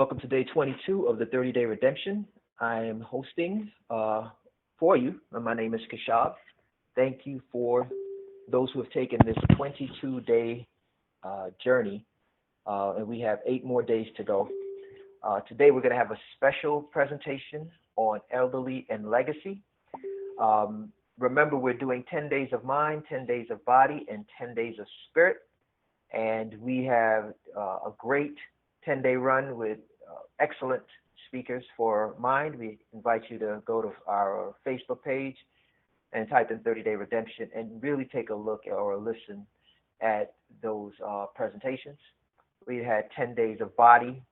Welcome to day 22 of the 30-day redemption. I am hosting for you. My name is Kashab. Thank you for those who have taken this 22-day journey, and we have 8 more days to go. Today we're going to have a special presentation on elderly and legacy. Remember, we're doing 10 days of mind, 10 days of body, and 10 days of spirit. And we have a great 10-day run with excellent speakers for mind. We invite you to go to our Facebook page and type in 30-day redemption and really take a look or listen at those presentations. We had 10 days of body,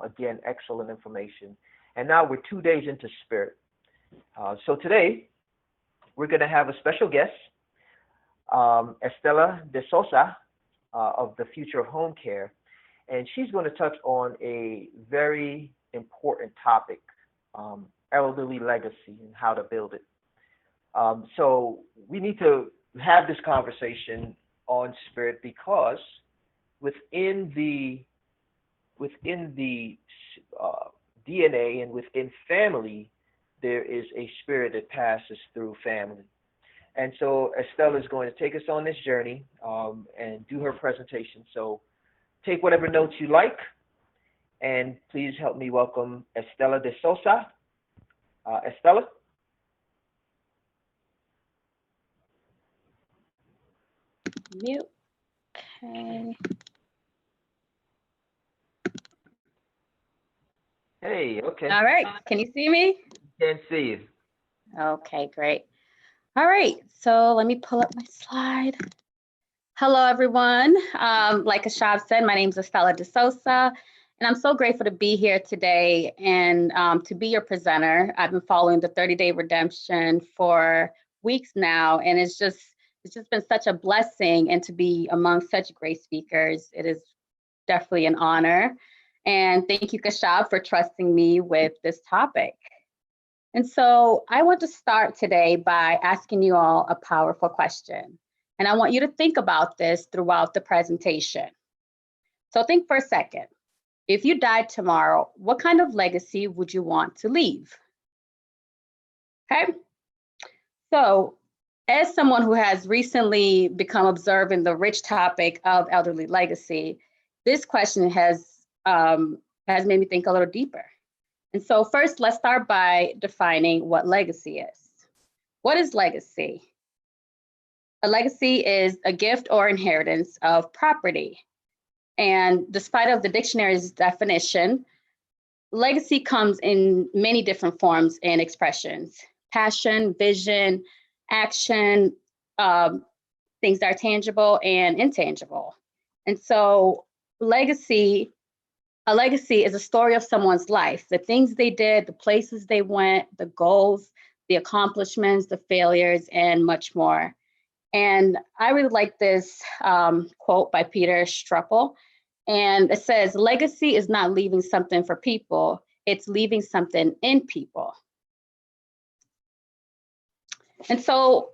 again, excellent information. And now we're 2 days into spirit. So today, we're going to have a special guest, Estela de Sosa of the Future of Home Care. And she's going to touch on a very important topic, elderly legacy and how to build it. So we need to have this conversation on spirit because within the DNA and within family, there is a spirit that passes through family. And so Estela is going to take us on this journey and do her presentation. So take whatever notes you like, and please help me welcome Estela de Sosa. Estela? Mute. Okay. Hey, okay. All right. Can you see me? Can't see you. Okay, great. All right. So let me pull up my slide. Hello, everyone. Like Ashab said, my name is Estela de Sosa, and I'm so grateful to be here today and to be your presenter. I've been following the 30-day redemption for weeks now, and it's just been such a blessing, and to be among such great speakers, it is definitely an honor. And thank you, Kashab, for trusting me with this topic. And so I want to start today by asking you all a powerful question. And I want you to think about this throughout the presentation. So think for a second. If you died tomorrow, what kind of legacy would you want to leave? Okay. So as someone who has recently become absorbed in the rich topic of elderly legacy, this question has made me think a little deeper. And so first, let's start by defining what legacy is. What is legacy? A legacy is a gift or inheritance of property. And despite of the dictionary's definition, legacy comes in many different forms and expressions: passion, vision, action, things that are tangible and intangible. And so a legacy is a story of someone's life, the things they did, the places they went, the goals, the accomplishments, the failures, and much more. And I really like this quote by Peter Struppel. And it says, legacy is not leaving something for people, it's leaving something in people. And so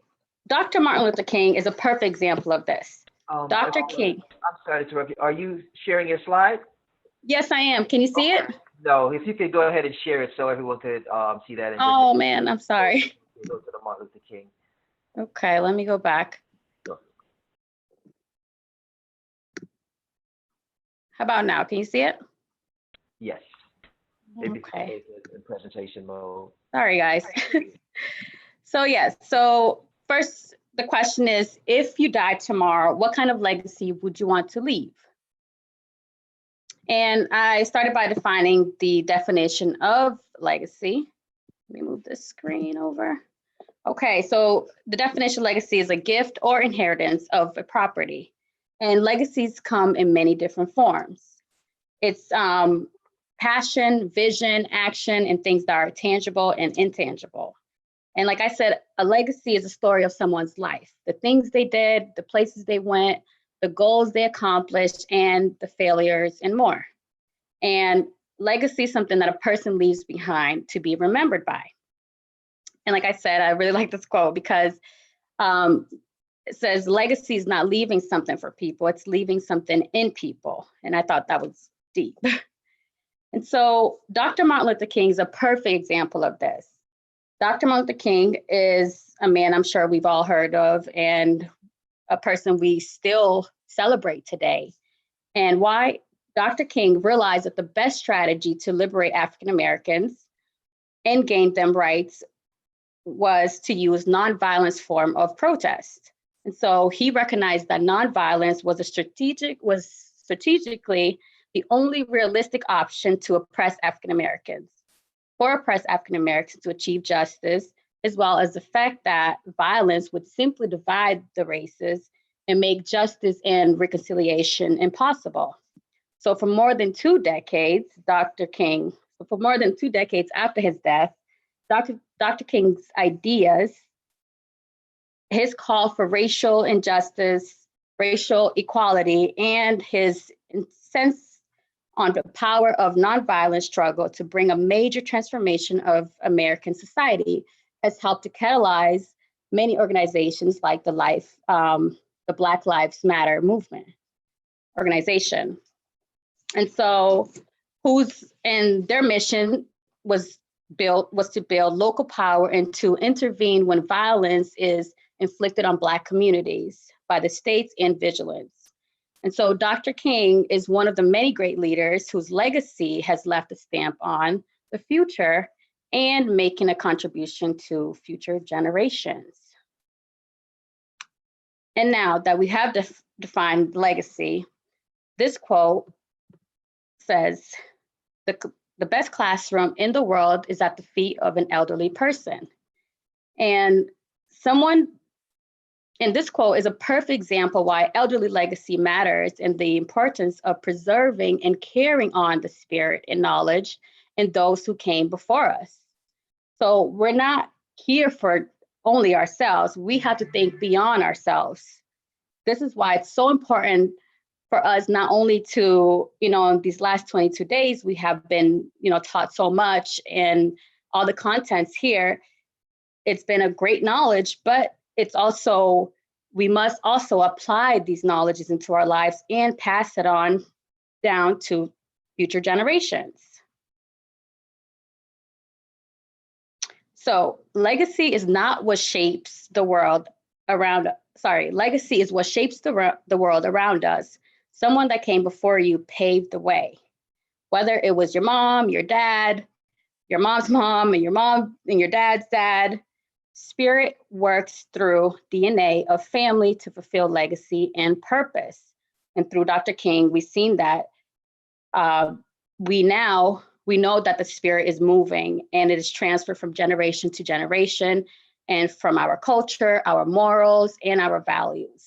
Dr. Martin Luther King is a perfect example of this. Dr. King. I'm sorry to interrupt you. Are you sharing your slide? Yes, I am. Can you see it? No, if you could go ahead and share it so everyone could see that. And oh, man, I'm sorry. Go to the Martin Luther King. Okay, let me go back. Sure. How about now? Can you see it? Yes. Maybe Okay. in presentation mode. Sorry, guys. So yes, so first the question is, if you died tomorrow, what kind of legacy would you want to leave? And I started by defining the definition of legacy. Let me move this screen over. Okay, so the definition of legacy is a gift or inheritance of a property. And legacies come in many different forms. It's passion, vision, action, and things that are tangible and intangible. And like I said, a legacy is a story of someone's life, the things they did, the places they went, the goals they accomplished, and the failures and more. And legacy is something that a person leaves behind to be remembered by. And like I said, I really like this quote because it says legacy is not leaving something for people, it's leaving something in people. And I thought that was deep. And so Dr. Martin Luther King is a perfect example of this. Dr. Martin Luther King is a man I'm sure we've all heard of and a person we still celebrate today. And why? Dr. King realized that the best strategy to liberate African Americans and gain them rights was to use nonviolence form of protest. And so he recognized that nonviolence was strategically the only realistic option to oppress African Americans, or oppress African Americans to achieve justice, as well as the fact that violence would simply divide the races and make justice and reconciliation impossible. So for more than 2 decades, after his death, Dr. King's ideas, his call for racial injustice, racial equality, and his sense on the power of nonviolent struggle to bring a major transformation of American society has helped to catalyze many organizations like the Black Lives Matter movement organization. And so their mission was to build local power and to intervene when violence is inflicted on Black communities by the states and vigilance. And so Dr. King is one of the many great leaders whose legacy has left a stamp on the future and making a contribution to future generations. And now that we have defined legacy, this quote says, the best classroom in the world is at the feet of an elderly person. And this quote is a perfect example why elderly legacy matters and the importance of preserving and carrying on the spirit and knowledge in those who came before us. So we're not here for only ourselves. We have to think beyond ourselves. This is why it's so important for us not only to, in these last 22 days, we have been, taught so much and all the contents here. It's been a great knowledge, but we must also apply these knowledges into our lives and pass it on down to future generations. So legacy is not what shapes the world around us. Legacy is what shapes the world around us. Someone that came before you paved the way. Whether it was your mom, your dad, your mom's mom, and your mom and your dad's dad, spirit works through DNA of family to fulfill legacy and purpose. And through Dr. King, we've seen that we know that the spirit is moving and it is transferred from generation to generation and from our culture, our morals, and our values.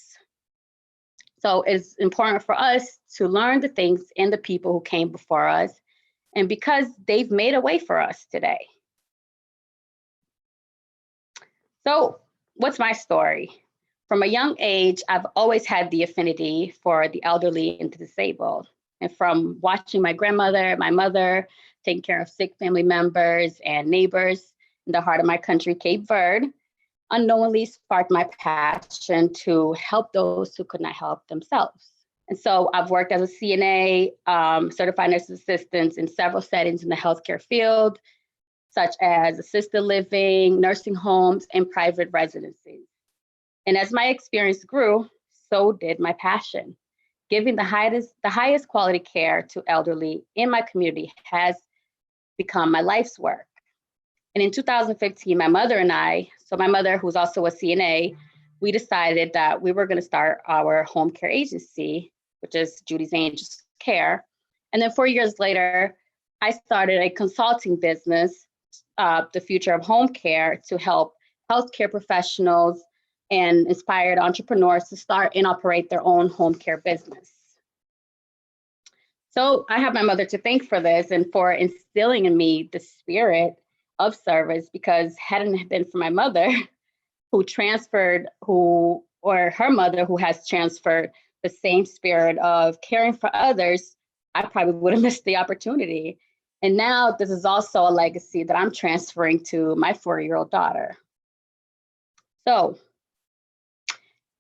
So it's important for us to learn the things and the people who came before us, and because they've made a way for us today. So what's my story? From a young age, I've always had the affinity for the elderly and the disabled. And from watching my grandmother, my mother, taking care of sick family members and neighbors in the heart of my country, Cape Verde, unknowingly sparked my passion to help those who could not help themselves. And so I've worked as a CNA, certified nurse assistant in several settings in the healthcare field, such as assisted living, nursing homes, and private residencies. And as my experience grew, so did my passion. Giving the highest quality care to elderly in my community has become my life's work. And in 2015, my mother, who's also a CNA, we decided that we were going to start our home care agency, which is Judy's Angels Care. And then 4 years later, I started a consulting business, the Future of Home Care, to help healthcare professionals and inspired entrepreneurs to start and operate their own home care business. So I have my mother to thank for this and for instilling in me the spirit of service, because hadn't it been for my mother her mother who has transferred the same spirit of caring for others, I probably would have missed the opportunity. And now this is also a legacy that I'm transferring to my 4-year-old daughter. So,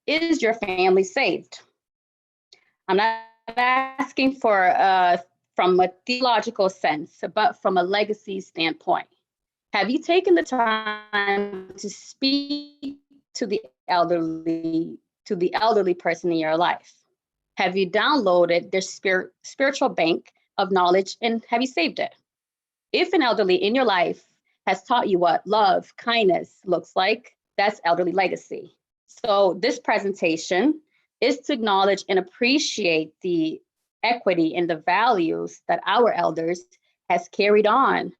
is your family saved? I'm not asking for from a theological sense, but from a legacy standpoint. Have you taken the time to speak to the elderly person in your life? Have you downloaded their spiritual bank of knowledge, and have you saved it? If an elderly in your life has taught you what love, kindness looks like, that's elderly legacy. So this presentation is to acknowledge and appreciate the equity and the values that our elders has carried on,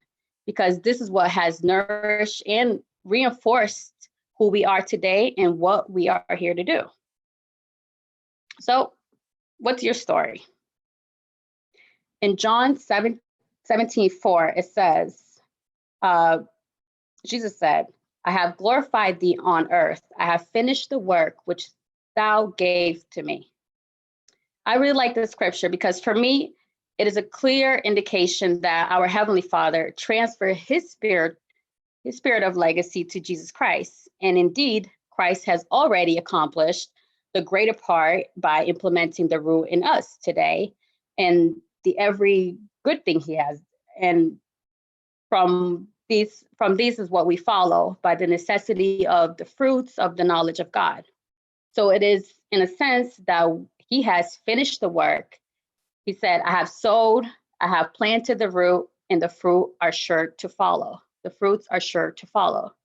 because this is what has nourished and reinforced who we are today and what we are here to do. So what's your story? In John 17:4, it says, Jesus said, I have glorified thee on earth. I have finished the work which thou gave to me. I really like this scripture because for me, it is a clear indication that our Heavenly Father transferred his spirit of legacy to Jesus Christ. And indeed, Christ has already accomplished the greater part by implementing the rule in us today and the every good thing he has. And from these is what we follow by the necessity of the fruits of the knowledge of God. So it is in a sense that he has finished the work. He said, I have sowed, I have planted the root, and the fruit are sure to follow. The fruits are sure to follow.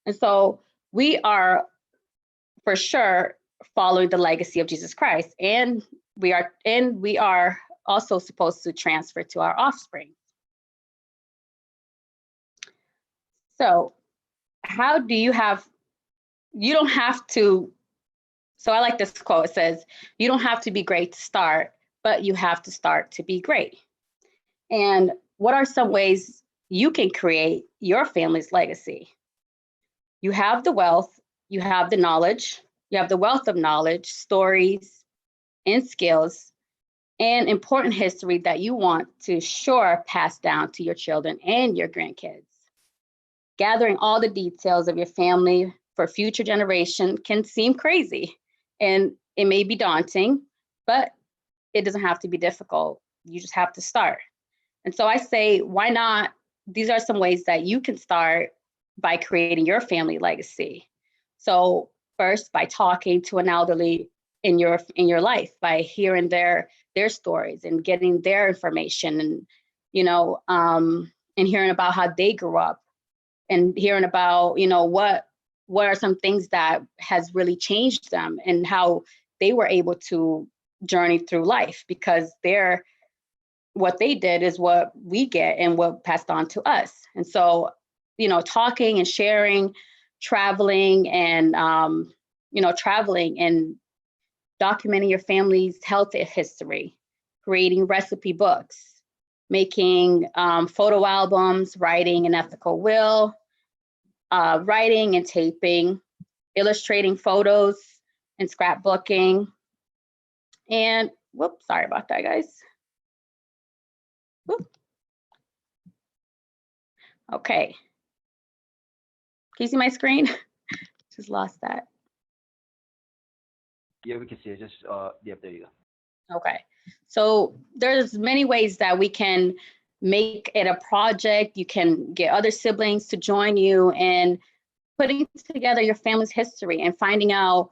And so we are for sure following the legacy of Jesus Christ. And we are also supposed to transfer to our offspring. So how do you don't have to, so I like this quote, it says, you don't have to be great to start, but you have to start to be great. And what are some ways you can create your family's legacy? You have the wealth, you have the knowledge, you have the wealth of knowledge, stories, and skills, and important history that you want to sure pass down to your children and your grandkids. Gathering all the details of your family for future generation can seem crazy, and it may be daunting, but it doesn't have to be difficult. You just have to start. And so I say, why not? These are some ways that you can start by creating your family legacy. So first, by talking to an elderly in your life, by hearing their stories and getting their information, and and hearing about how they grew up, and hearing about what are some things that has really changed them and how they were able to journey through life, because what they did is what we get and what passed on to us. And so, talking and sharing, traveling and documenting your family's health history, creating recipe books, making photo albums, writing an ethical will, writing and taping, illustrating photos and scrapbooking. And whoops, sorry about that, guys. Whoop. Okay. Can you see my screen? Just lost that. Yeah, we can see it. Just yep, there you go. Okay. So there's many ways that we can make it a project. You can get other siblings to join you and putting together your family's history and finding out,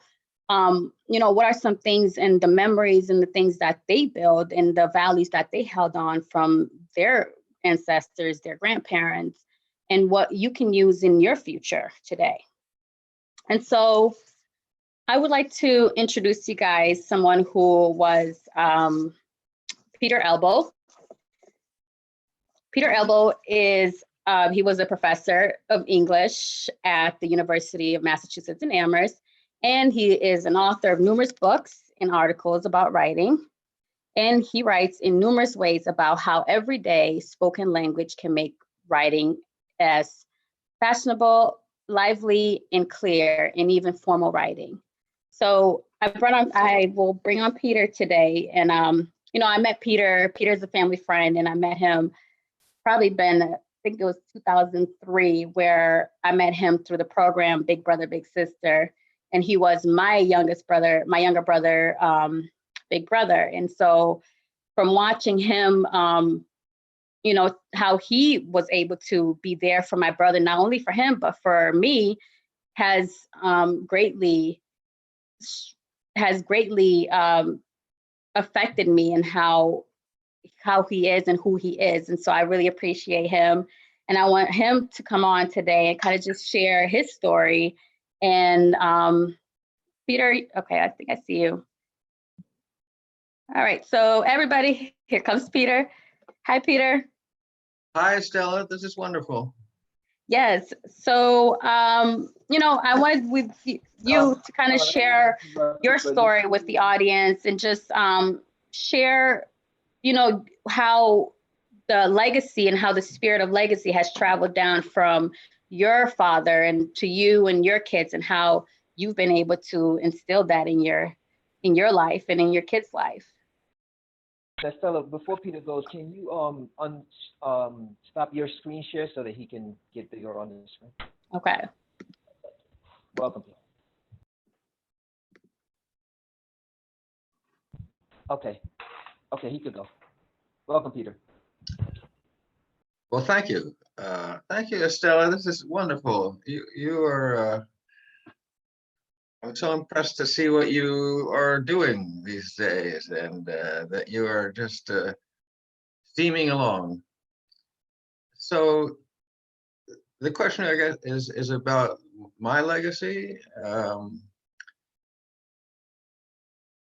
what are some things and the memories and the things that they build and the values that they held on from their ancestors, their grandparents, and what you can use in your future today. And so I would like to introduce you guys someone who was Peter Elbow. Peter Elbow is, he was a professor of English at the University of Massachusetts in Amherst, and he is an author of numerous books and articles about writing. And he writes in numerous ways about how everyday spoken language can make writing as fashionable, lively, and clear, and even formal writing. So I will bring on Peter today. And, I met Peter. Peter's a family friend, and I met him probably I think it was 2003, where I met him through the program Big Brother, Big Sister. And he was my younger brother, Big Brother. And so from watching him, you know, how he was able to be there for my brother, not only for him, but for me, has greatly affected me and how he is and who he is. And so I really appreciate him. And I want him to come on today and kind of just share his story. And Peter, okay, I think I see you. All right, so everybody, here comes Peter. Hi, Peter. Hi, Stella. This is wonderful. Yes. So, you know, I wanted with you to kind of share your story with the audience and just share, you know, how the legacy and how the spirit of legacy has traveled down from your father and to you and your kids, and how you've been able to instill that in your life and in your kids' life. Stella, before Peter goes, can you stop your screen share so that he can get bigger on the screen? Okay. Welcome. Okay. Okay, he could go. Welcome, Peter. Well, thank you. Thank you, Stella. This is wonderful. You are. I'm so impressed to see what you are doing these days, and that you are just steaming along. So the question, I guess, is about my legacy.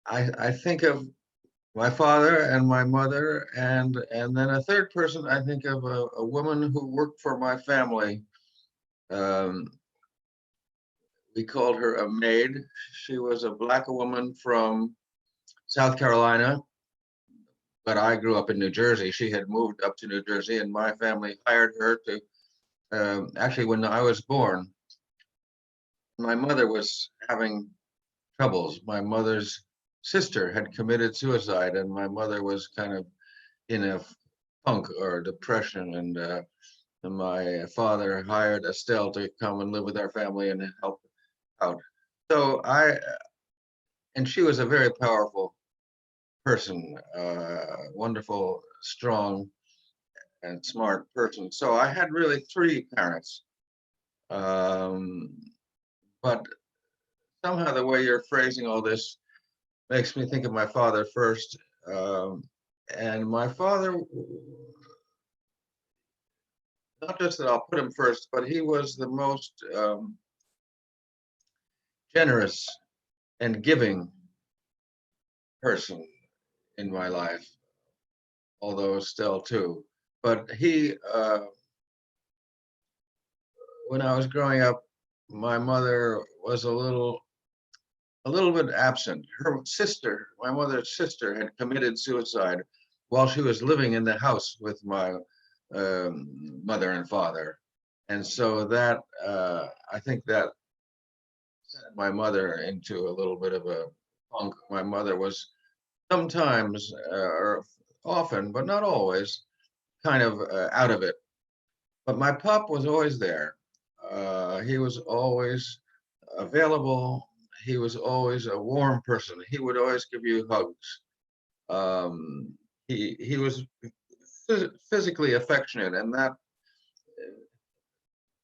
I think of my father and my mother, and then a third person. I think of a woman who worked for my family. We called her a maid. She was a Black woman from South Carolina, but I grew up in New Jersey. She had moved up to New Jersey, and my family hired her to, actually, when I was born, my mother was having troubles. My mother's sister had committed suicide, and my mother was kind of in a funk or depression, and my father hired Estelle to come and live with our family and help out. So and she was a very powerful person, wonderful, strong, and smart person. So I had really three parents. But somehow the way you're phrasing all this makes me think of my father first. And my father, not just that I'll put him first, but he was the most generous and giving person in my life, although still too. But he, when I was growing up, my mother was a little bit absent. Her sister, my mother's sister, had committed suicide while she was living in the house with my mother and father. And so that, I think that sent my mother into a little bit of a funk. My mother was sometimes, or often, but not always, kind of out of it. But my pop was always there. He was always available. He was always a warm person. He would always give you hugs. He was physically affectionate, and that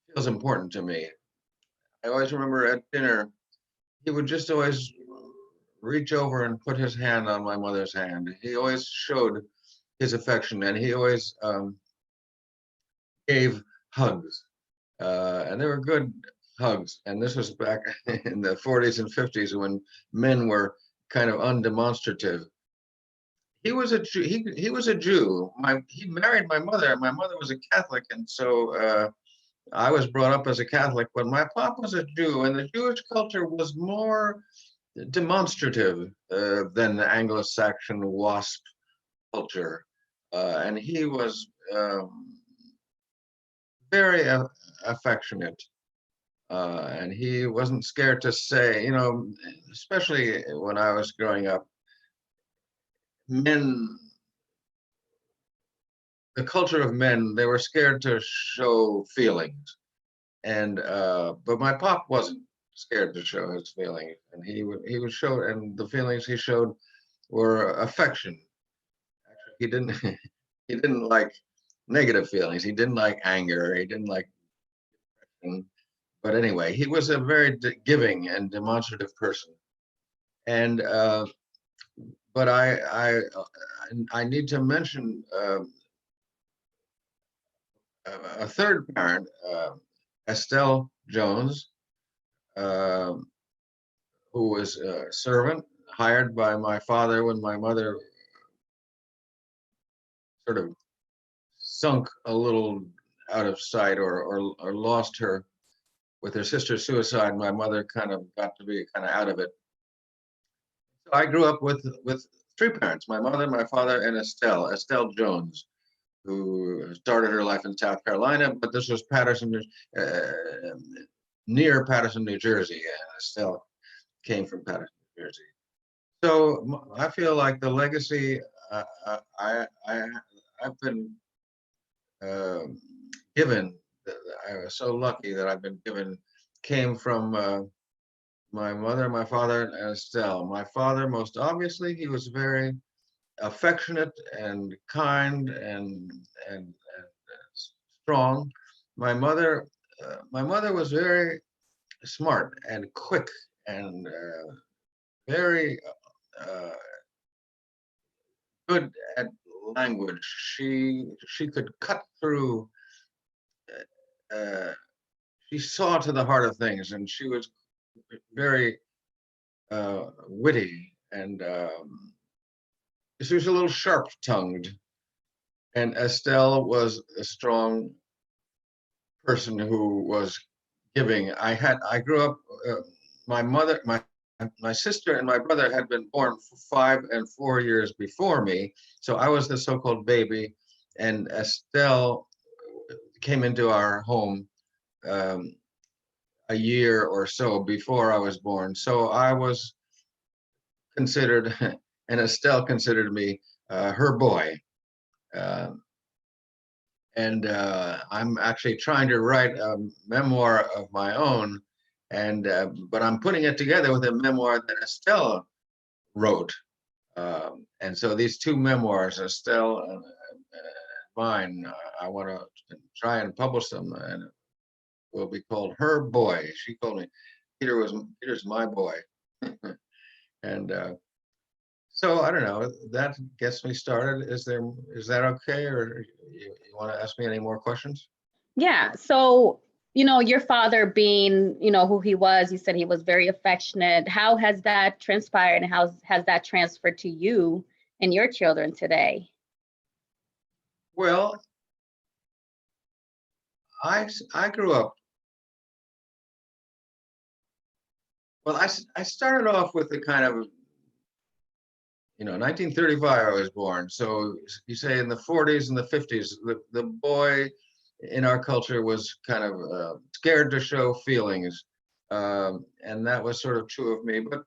feels important to me. I always remember at dinner, he would just always reach over and put his hand on my mother's hand. He always showed his affection, and he always gave hugs. And they were good hugs. And this was back in the 40s and 50s when men were kind of undemonstrative. He was a Jew. He was a Jew. He married my mother, and my mother was a Catholic, and so I was brought up as a Catholic. But my pop was a Jew, and the Jewish culture was more demonstrative than the Anglo-Saxon WASP culture, and he was very affectionate. And he wasn't scared to say, you know, especially when I was growing up, men, the culture of men, they were scared to show feelings. And but my pop wasn't scared to show his feelings, and he would show, and the feelings he showed were affection. he didn't he didn't like negative feelings. He didn't like anger. He didn't like. But anyway, he was a very giving and demonstrative person. And but I need to mention a third parent, Estelle Jones, uh, who was a servant hired by my father when my mother sort of sunk a little out of sight or lost her with her sister's suicide. My mother kind of got to be kind of out of it. So I grew up with three parents: my mother, my father, and Estelle Jones, who started her life in South Carolina, but this was Paterson, near Paterson, New Jersey, and Estelle came from Paterson, New Jersey. So I feel like the legacy I've been given, I was so lucky that I've been given, came from my mother, my father, and Estelle. My father, most obviously, he was very affectionate and kind and strong. My mother, my mother was very smart and quick and very good at language. She could cut through. Uh, she saw to the heart of things, and she was very witty, and she was a little sharp-tongued. And Estelle was a strong person who was giving. I grew up. My mother, my sister, and my brother had been born 5 and 4 years before me, so I was the so-called baby, and Estelle came into our home a year or so before I was born. So I was considered, and Estelle considered me her boy. And I'm actually trying to write a memoir of my own, and but I'm putting it together with a memoir that Estelle wrote. And so these two memoirs, Estelle and mine, I want to try and publish them, and it will be called Her Boy. She called me Peter's my boy, and so I don't know. That gets me started. Is that okay, or you want to ask me any more questions? Yeah. So, your father being, who he was, you said he was very affectionate. How has that transpired, and how has that transferred to you and your children today? Well, I grew up. Well, I started off with the kind of 1935 I was born. So you say in the 40s and the 50s, the boy in our culture was kind of scared to show feelings. And that was sort of true of me. But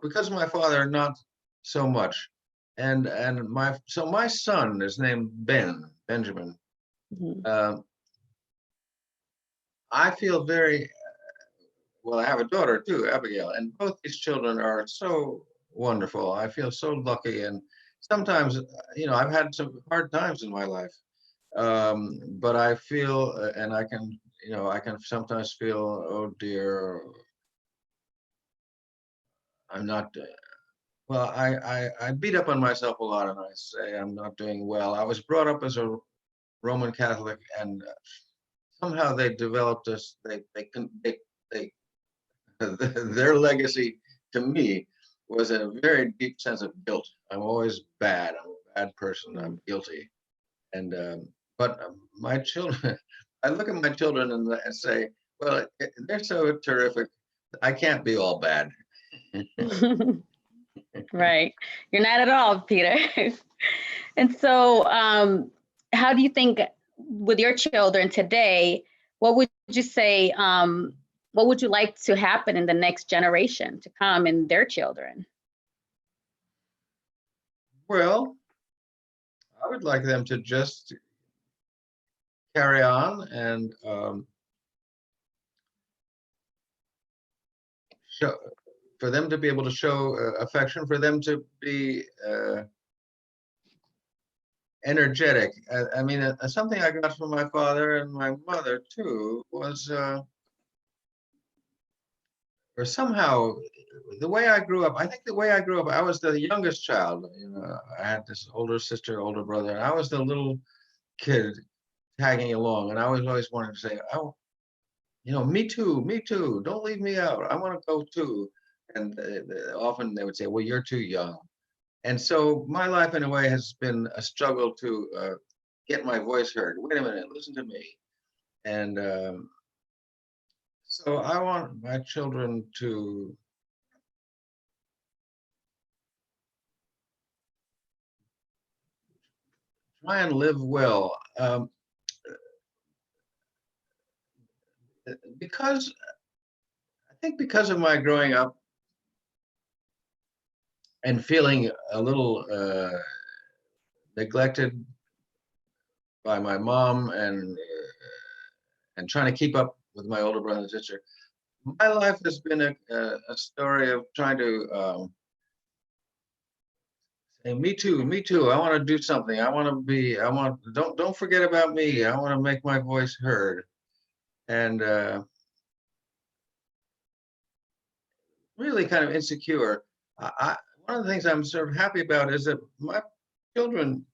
because of my father, not so much. And my son is named Benjamin. Mhm. I feel very well. I have a daughter too, Abigail, and both these children are so wonderful. I feel so lucky, and sometimes, I've had some hard times in my life, but I feel, and I can sometimes feel, oh dear, I'm not. Well, I beat up on myself a lot, and I say I'm not doing well. I was brought up as a Roman Catholic, and somehow they developed this. They their legacy to me was a very deep sense of guilt. I'm always bad. I'm a bad person. I'm guilty. And but my children, I look at my children and say, well, they're so terrific. I can't be all bad. Right. You're not at all, Peter. And so, how do you think with your children today, what would you say, what would you like to happen in the next generation to come and their children? Well, I would like them to just carry on and show, for them to be able to show affection, for them to be energetic. I mean, something I got from my father and my mother too was, or somehow, the way I grew up. I think the way I grew up, I was the youngest child. You know, I had this older sister, older brother, and I was the little kid tagging along, and I was always wanted to say, "Oh, you know, me too, me too. Don't leave me out. I want to go too." And often they would say, "Well, you're too young." And so my life, in a way, has been a struggle to get my voice heard. Wait a minute, listen to me. And so I want my children to try and live well. Because I think because of my growing up and feeling a little neglected by my mom and trying to keep up with my older brother and sister, my life has been a story of trying to say, me too, me too. I want to do something. I want to be. I want. Don't forget about me. I want to make my voice heard. And really kind of insecure. One of the things I'm sort of happy about is that my children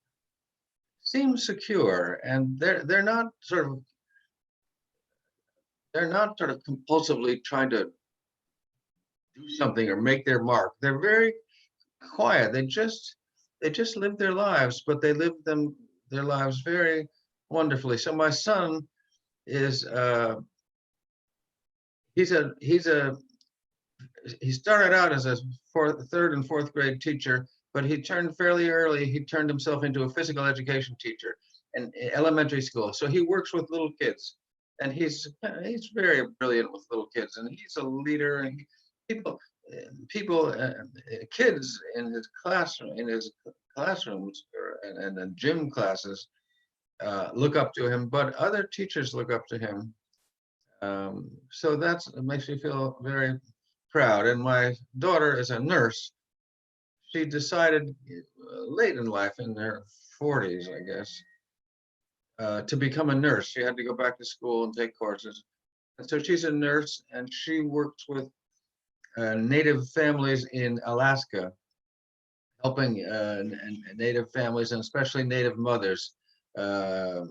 seem secure, and they're not sort of compulsively trying to do something or make their mark. They're very quiet. They just live their lives, but they live their lives very wonderfully. So my son is he started out as a third and fourth grade teacher, but he turned fairly early. He turned himself into a physical education teacher in elementary school. So he works with little kids, and he's very brilliant with little kids, and he's a leader. And kids in his classrooms and gym classes look up to him, but other teachers look up to him. So it makes me feel very proud. And my daughter is a nurse. She decided late in life, in her 40s, I guess, to become a nurse. She had to go back to school and take courses. And so she's a nurse, and she works with Native families in Alaska, helping Native families, and especially Native mothers who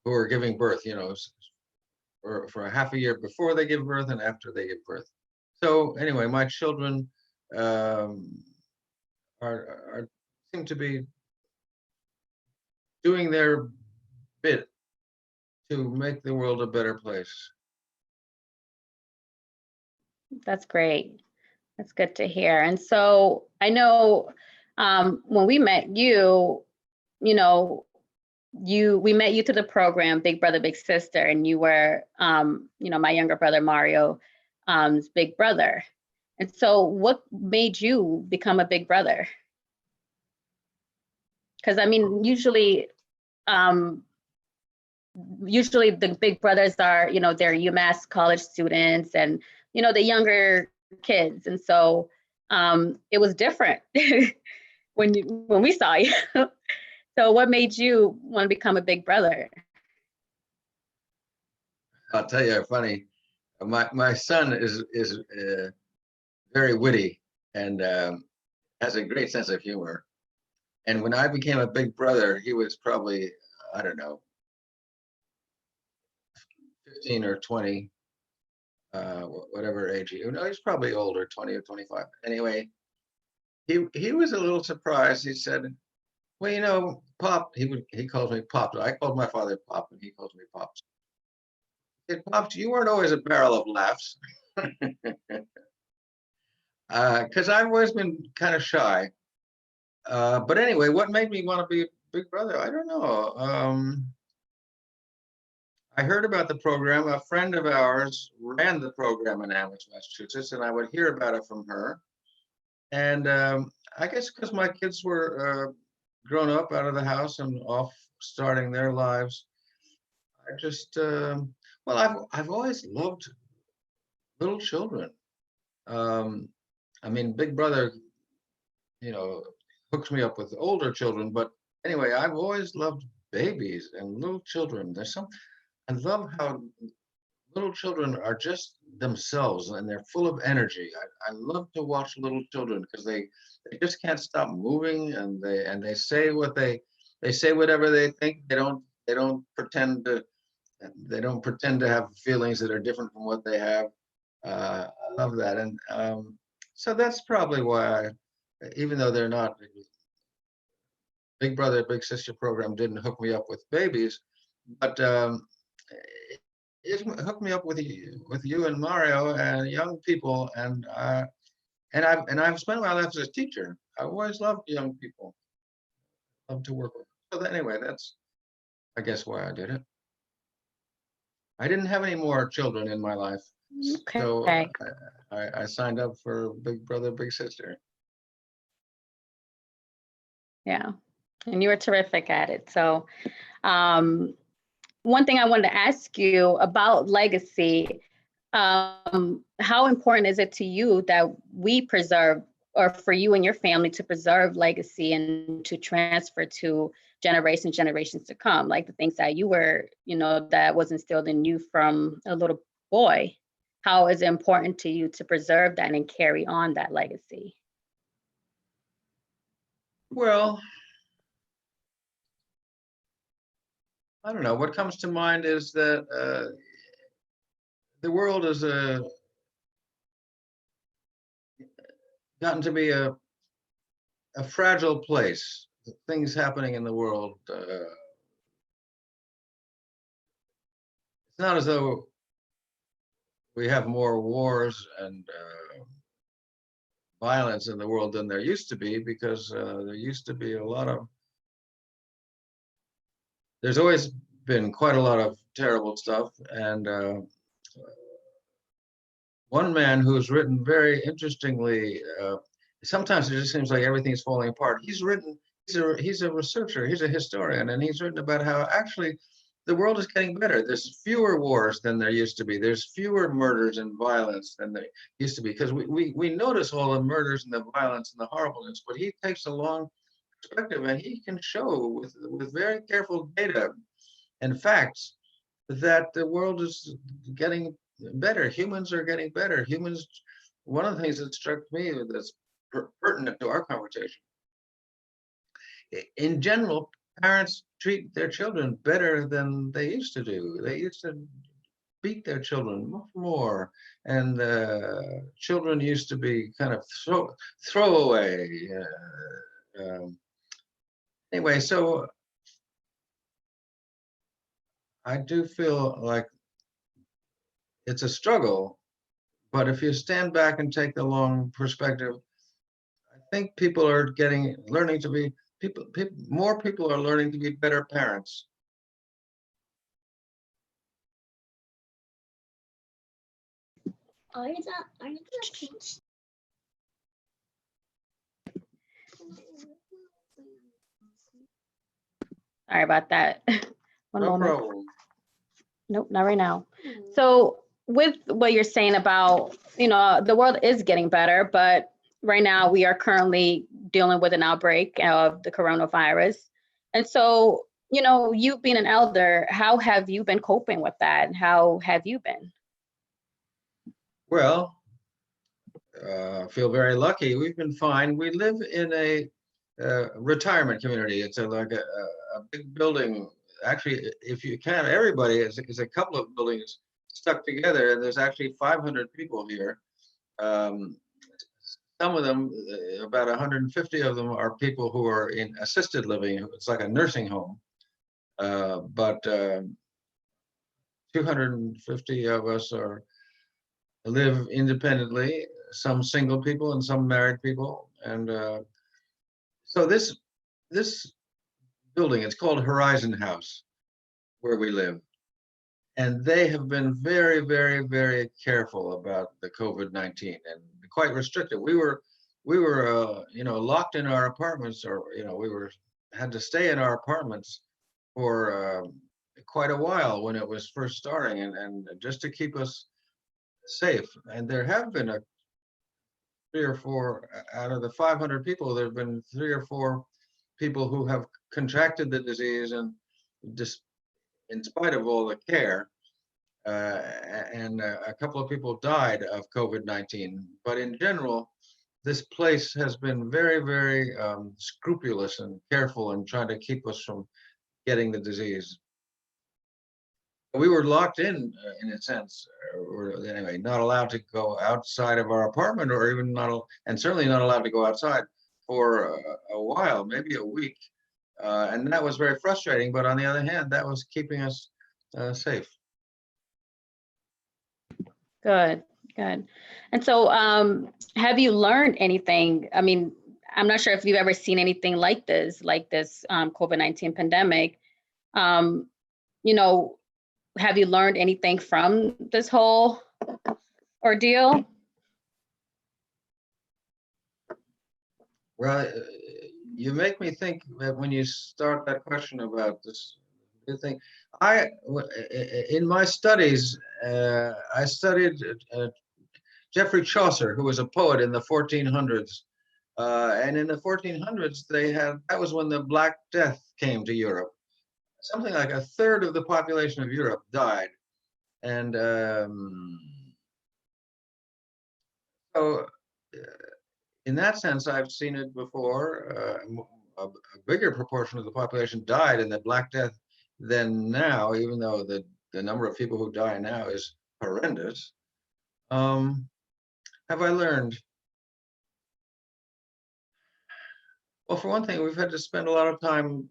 are giving birth, you know, for a half a year before they give birth and after they give birth. So anyway, my children seem to be doing their bit to make the world a better place. That's great. That's good to hear. And so I know when we met you, you know, we met you through the program Big Brother Big Sister, and you were you know, my younger brother Mario's big brother. And so what made you become a big brother? Because I mean, usually the big brothers are, you know, they're UMass college students and, you know, the younger kids. And so it was different when we saw you. So what made you want to become a big brother? I'll tell you, funny. My son is very witty and has a great sense of humor. And when I became a big brother, he was probably, I don't know, 15 or 20, whatever age he. No, he's probably older, 20 or 25. Anyway, he was a little surprised. He said, "Well, you know, Pop." He calls me Pop. I called my father Pop, and he calls me Pops. He said, "Pops, you weren't always a barrel of laughs." Because I've always been kind of shy. But anyway, what made me want to be a big brother? I don't know. I heard about the program. A friend of ours ran the program in Amherst, Massachusetts, and I would hear about it from her. And I guess because my kids were grown up out of the house and off starting their lives, I just, well, I've always loved little children. I mean, Big Brother, you know, hooks me up with older children. But anyway, I've always loved babies and little children. I love how little children are just themselves and they're full of energy. I love to watch little children because they just can't stop moving, and they say they say whatever they think. They don't pretend to have feelings that are different from what they have. I love that. And so that's probably why even though they're not Big Brother Big Sister program didn't hook me up with babies, but it hooked me up with you and Mario and young people. And I've spent my life as a teacher. I always loved young people, love to work with them. So anyway, that's, I guess, why I did it. I didn't have any more children in my life, so Okay. I signed up for Big Brother Big Sister. Yeah. And you were terrific at it. So one thing I wanted to ask you about legacy, how important is it to you that we preserve, or for you and your family to preserve legacy and to transfer to generations to come, like the things that you were, that was instilled in you from a little boy? How is it important to you to preserve that and carry on that legacy? Well, I don't know. What comes to mind is that the world has gotten to be a fragile place. Things happening in the world. It's not as though we have more wars and violence in the world than there used to be, because there used to be there's always been quite a lot of terrible stuff. And one man who's written very interestingly, sometimes it just seems like everything's falling apart. He's a researcher, he's a historian, and he's written about how actually the world is getting better. There's fewer wars than there used to be. There's fewer murders and violence than there used to be, because we notice all the murders and the violence and the horribleness, but he takes a long perspective and he can show with very careful data and facts that the world is getting better. Humans are getting better. One of the things that struck me that's pertinent to our conversation, in general, parents treat their children better than they used to do. They used to beat their children much more, and children used to be kind of throwaway. Anyway, so I do feel like it's a struggle, but if you stand back and take the long perspective, I think people are learning to be more people are learning to be better parents. Sorry about that. One No moment. problem. Nope, not right now. So with what you're saying about, the world is getting better, but right now we are currently dealing with an outbreak of the coronavirus. And so, you being an elder, how have you been coping with that? How have you been? Well, I feel very lucky. We've been fine. We live in a retirement community. It's like a big building. Actually, if you count everybody, it's a couple of buildings stuck together, and there's actually 500 people here. Some of them, about 150 of them, are people who are in assisted living. It's like a nursing home. But 250 of us live independently, some single people and some married people. And so this building, it's called Horizon House, where we live. And they have been very, very, very careful about the COVID-19 and quite restrictive. We were locked in our apartments, or had to stay in our apartments for quite a while when it was first starting, and just to keep us safe. And there have been 3 or 4 out of the 500 people. There have been 3 or 4 people who have contracted the disease, and just in spite of all the care, and a couple of people died of COVID-19. But in general, this place has been very, very scrupulous and careful in trying to keep us from getting the disease. We were locked in a sense, or anyway, not allowed to go outside of our apartment, or even not, and certainly not allowed to go outside for a while, maybe a week. And that was very frustrating, but on the other hand, that was keeping us safe. Good, good. And so, have you learned anything? I mean, I'm not sure if you've ever seen anything like this COVID-19 pandemic. You know, have you learned anything from this whole ordeal? Well, you make me think that when you start that question about this, you think in my studies, I studied Geoffrey Chaucer, who was a poet in the 1400s. And in the 1400s, that was when the Black Death came to Europe. Something like a third of the population of Europe died. And so in that sense, I've seen it before. A bigger proportion of the population died in the Black Death than now, even though the number of people who die now is horrendous. Have I learned? Well, for one thing, we've had to spend a lot of time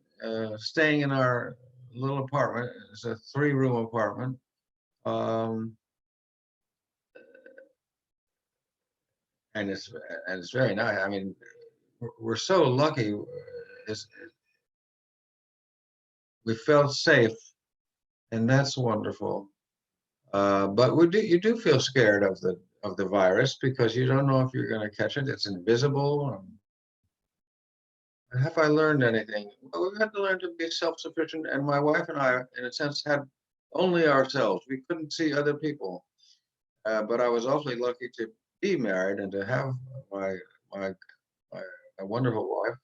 staying in our little apartment. It's a 3-room apartment. And it's very nice. I mean, we're so lucky. We felt safe, and that's wonderful. But you do feel scared of the virus, because you don't know if you're going to catch it. It's invisible. Have I learned anything? Well, we've had to learn to be self-sufficient, and my wife and I, in a sense, had only ourselves. We couldn't see other people. But I was awfully lucky to be married and to have my wonderful wife.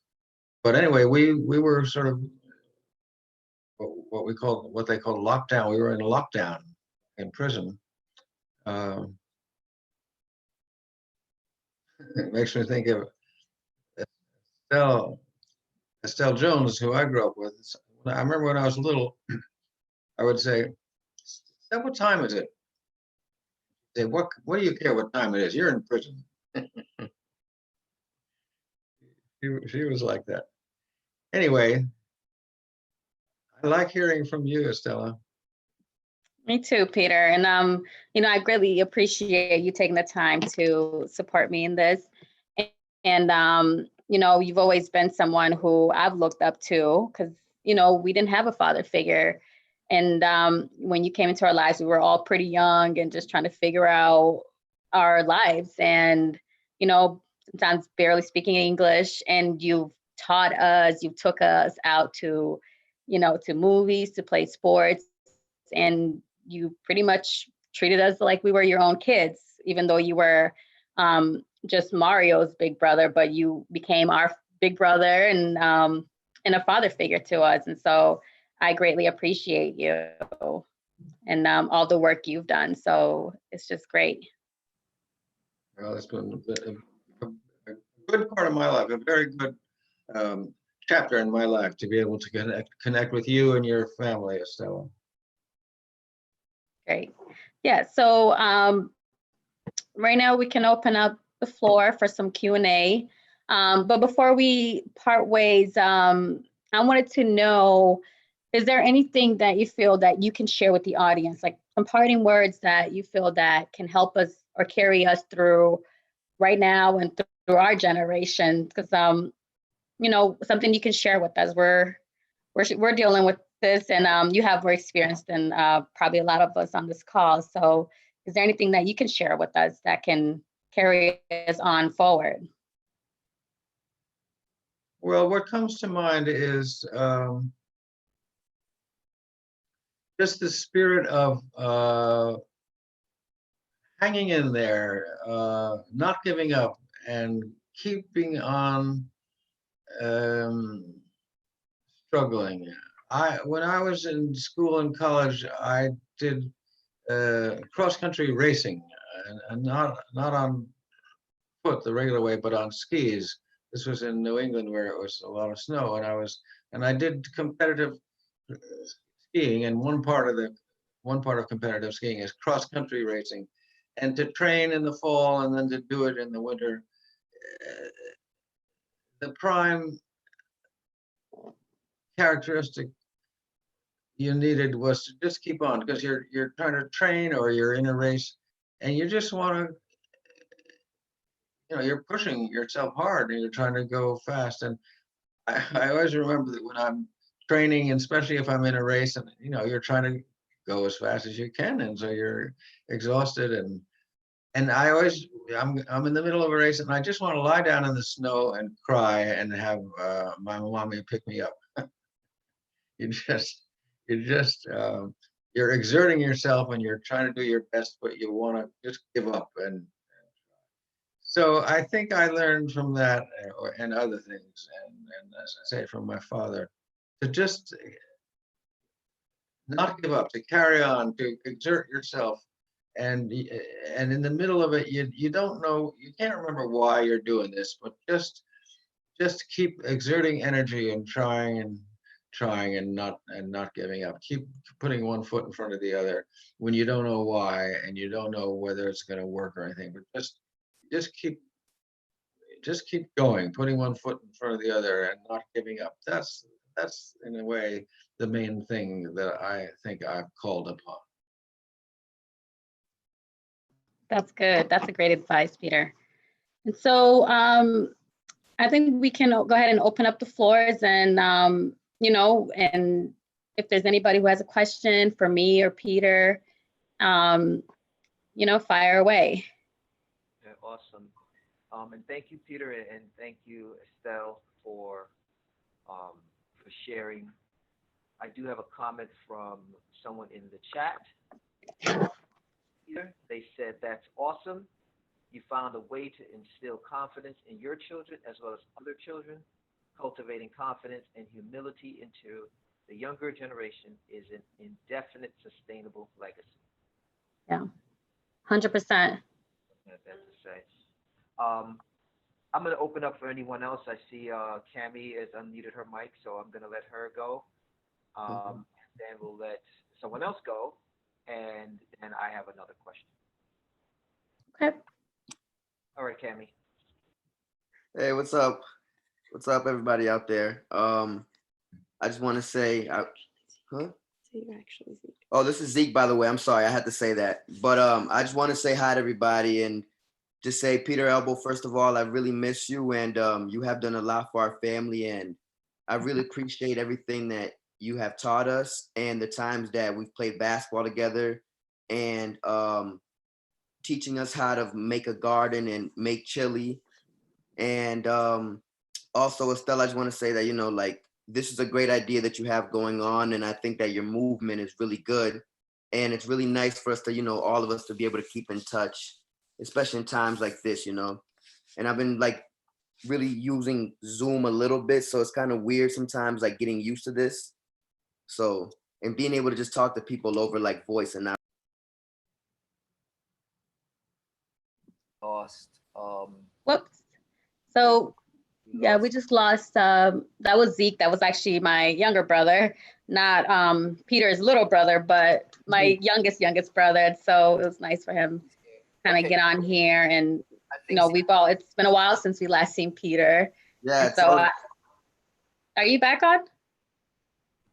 But anyway, we were sort of what they called lockdown. We were in lockdown in prison. It makes me think of Estelle Jones, who I grew up with. I remember when I was little, I would say, "What time is it?" Say, what do you care what time it is? You're in prison. She was like that. Anyway, I like hearing from you, Estella. Me too, Peter. And I greatly appreciate you taking the time to support me in this. And you've always been someone who I've looked up to, because we didn't have a father figure. And when you came into our lives, we were all pretty young and just trying to figure out our lives, and sometimes barely speaking English. And you've taught us, you took us out to movies, to play sports, and you pretty much treated us like we were your own kids, even though you were just Mario's big brother, but you became our big brother and a father figure to us. And so I greatly appreciate you and all the work you've done. So it's just great. Well, it's been a good part of my life, a very good chapter in my life, to be able to connect with you and your family, Estella. Great. Yeah, so right now we can open up the floor for some Q&A. But before we part ways, I wanted to know, is there anything that you feel that you can share with the audience, like some parting words that you feel that can help us or carry us through right now and through our generation? Because something you can share with us. We're dealing with this, and you have more experience than probably a lot of us on this call. So is there anything that you can share with us that can carry us on forward? Well, what comes to mind is just the spirit of hanging in there, not giving up, and keeping on struggling. When I was in school and college, I did cross-country racing, and not on foot the regular way, but on skis. This was in New England where it was a lot of snow, and I did competitive skiing, and one part of competitive skiing is cross-country racing, and to train in the fall and then to do it in the winter. The prime characteristic you needed was to just keep on, because you're trying to train or you're in a race and you just want to, you're pushing yourself hard and you're trying to go fast. And I always remember that when I'm training, and especially if I'm in a race, and you're trying to go as fast as you can, and so you're exhausted, and I'm in the middle of a race and I just want to lie down in the snow and cry and have my mommy pick me up. you just you're exerting yourself and you're trying to do your best, but you want to just give up. And so I think I learned from that and other things, and as I say, from my father, to just not give up, to carry on, to exert yourself. And in the middle of it, you don't know, you can't remember why you're doing this, but just keep exerting energy and trying and not giving up. Keep putting one foot in front of the other when you don't know why and you don't know whether it's going to work or anything. But just keep going, putting one foot in front of the other and not giving up. That's in a way the main thing that I think I've called upon. That's good. That's a great advice, Peter. And so I think we can go ahead and open up the floors, and and if there's anybody who has a question for me or Peter, fire away. Yeah, awesome. And thank you, Peter, and thank you, Estelle, for sharing. I do have a comment from someone in the chat. Peter, they said, that's awesome. You found a way to instill confidence in your children as well as other children. Cultivating confidence and humility into the younger generation is an indefinite, sustainable legacy. Yeah, 100%. That's to say. I'm going to open up for anyone else. I see Cami has unmuted her mic, so I'm going to let her go. Then we'll let someone else go, and then I have another question. Okay. All right, Cami. Hey, what's up? What's up, everybody out there? I just want to say, huh? Oh, this is Zeke, by the way. I'm sorry, I had to say that. But I just want to say hi to everybody and just say, Peter Elbow, first of all, I really miss you, and you have done a lot for our family, and I really appreciate everything that you have taught us and the times that we've played basketball together, and teaching us how to make a garden and make chili. And also, Estelle, I just want to say that, like, this is a great idea that you have going on. And I think that your movement is really good. And it's really nice for us to, all of us to be able to keep in touch, especially in times like this, And I've been like really using Zoom a little bit. So it's kind of weird sometimes, like getting used to this. So, and being able to just talk to people over like voice and not. Lost. Whoops. So yeah, we just lost, that was Zeke. That was actually my younger brother, not Peter's little brother, but my youngest brother. And so it was nice for him kind of get on here. And, it's been a while since we last seen Peter. Yeah. So are you back on?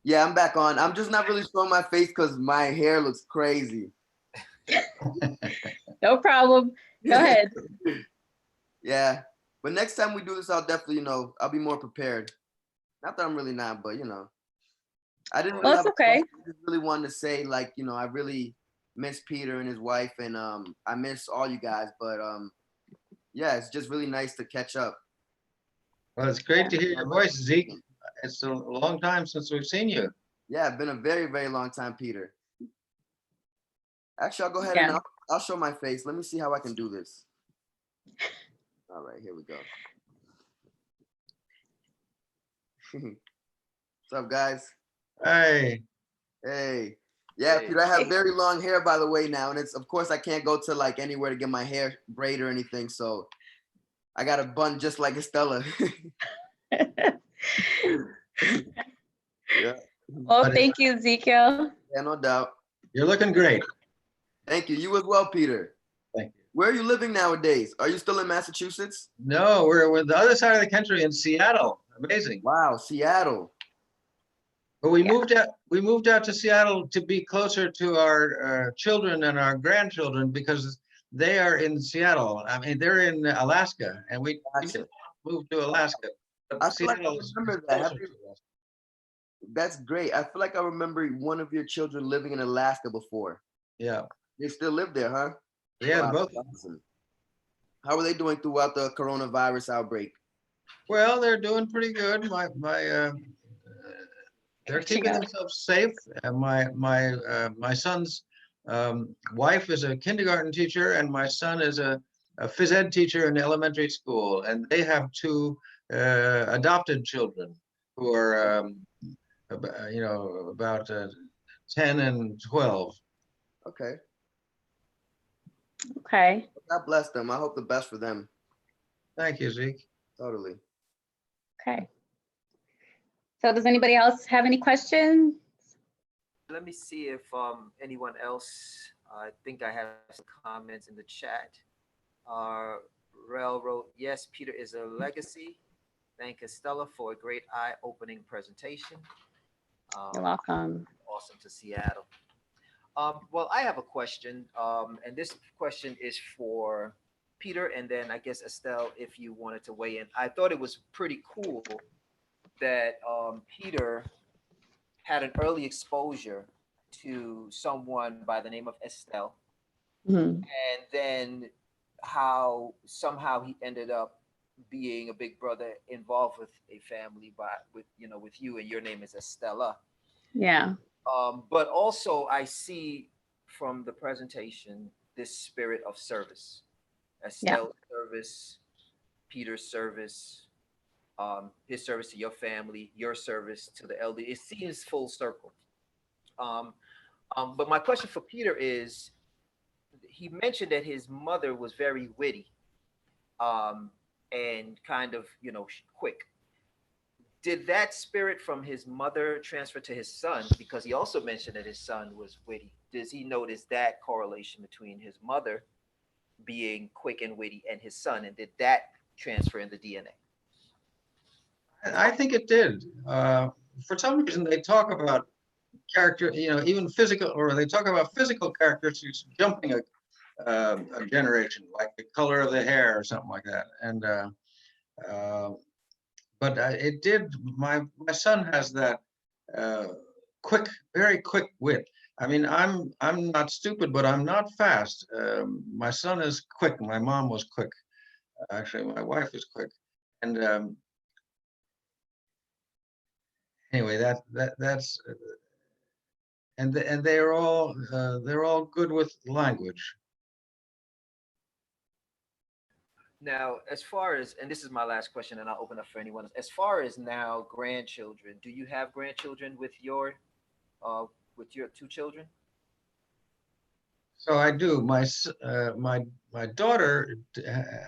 Yeah, I'm back on. I'm just not really showing my face because my hair looks crazy. No problem. Go ahead. Yeah. But next time we do this, I'll definitely, I'll be more prepared. Not that I'm really not, but, I didn't really Well, it's okay. I just really wanted to say, like, I really miss Peter and his wife, and I miss all you guys. But, yeah, it's just really nice to catch up. Well, it's great to hear your voice, Zeke. It's a long time since we've seen you. Yeah, it's been a very, very long time, Peter. Actually, I'll go ahead and I'll show my face. Let me see how I can do this. All right, here we go. What's up, guys? Hey, Hey. Yeah, Hey. Peter, I have very long hair, by the way, now. And it's, of course, I can't go to like anywhere to get my hair braid or anything. So I got a bun just like Estella. Yeah, Well, But thank you, Ezekiel. yeah, no doubt. you're looking great. Thank you. You as well, Peter. Thank you. Where are you living nowadays? Are you still in Massachusetts? No, we're the other side of the country in Seattle. Amazing. Wow, Seattle. But we Yeah. moved out to Seattle to be closer to our children and our grandchildren because they are in Seattle. I mean, they're in Alaska, and we Gotcha. didn't move to Alaska. But I feel like I Seattle is remember that. closer to us. That's great. I feel like I remember one of your children living in Alaska before. Yeah, They still live there, huh? yeah, Wow, both. awesome. How are they doing throughout the coronavirus outbreak? Well, they're doing pretty good. They're Catching keeping up. themselves safe. And my son's wife is a kindergarten teacher, and my son is a phys ed teacher in elementary school. And they have two adopted children who are, about 10 and 12. Okay. Okay. God bless them. I hope the best for them. Thank you, Zeke. Totally. Okay. So does anybody else have any questions? Let me see if anyone else, I think I have some comments in the chat. Rel wrote, yes, Peter is a legacy. Thank Estella for a great eye-opening presentation. You're welcome. Awesome to Seattle. Well, I have a question, and this question is for Peter, and then I guess Estelle, if you wanted to weigh in. I thought it was pretty cool that Peter had an early exposure to someone by the name of Estelle, Mhm. and then how somehow he ended up being a big brother involved with a family with you, and your name is Estella. Yeah. But also I see from the presentation this spirit of service, Estelle's service, Peter's service, his service to your family, your service to the elderly. It seems full circle. But my question for Peter is, he mentioned that his mother was very witty, and kind of, quick. Did that spirit from his mother transfer to his son? Because he also mentioned that his son was witty. Does he notice that correlation between his mother being quick and witty and his son? And did that transfer in the DNA? I think it did. For some reason, they talk about character, even physical, or they talk about physical characteristics jumping a generation, like the color of the hair or something like that. And but it did. My son has that quick, very quick wit. I mean, I'm not stupid, but I'm not fast. My son is quick. My mom was quick. Actually, my wife is quick. And anyway, that's and they're all good with language. Now, as far as, and this is my last question, and I'll open up for anyone else. As far as now, grandchildren, do you have grandchildren with your two children? So I do. My daughter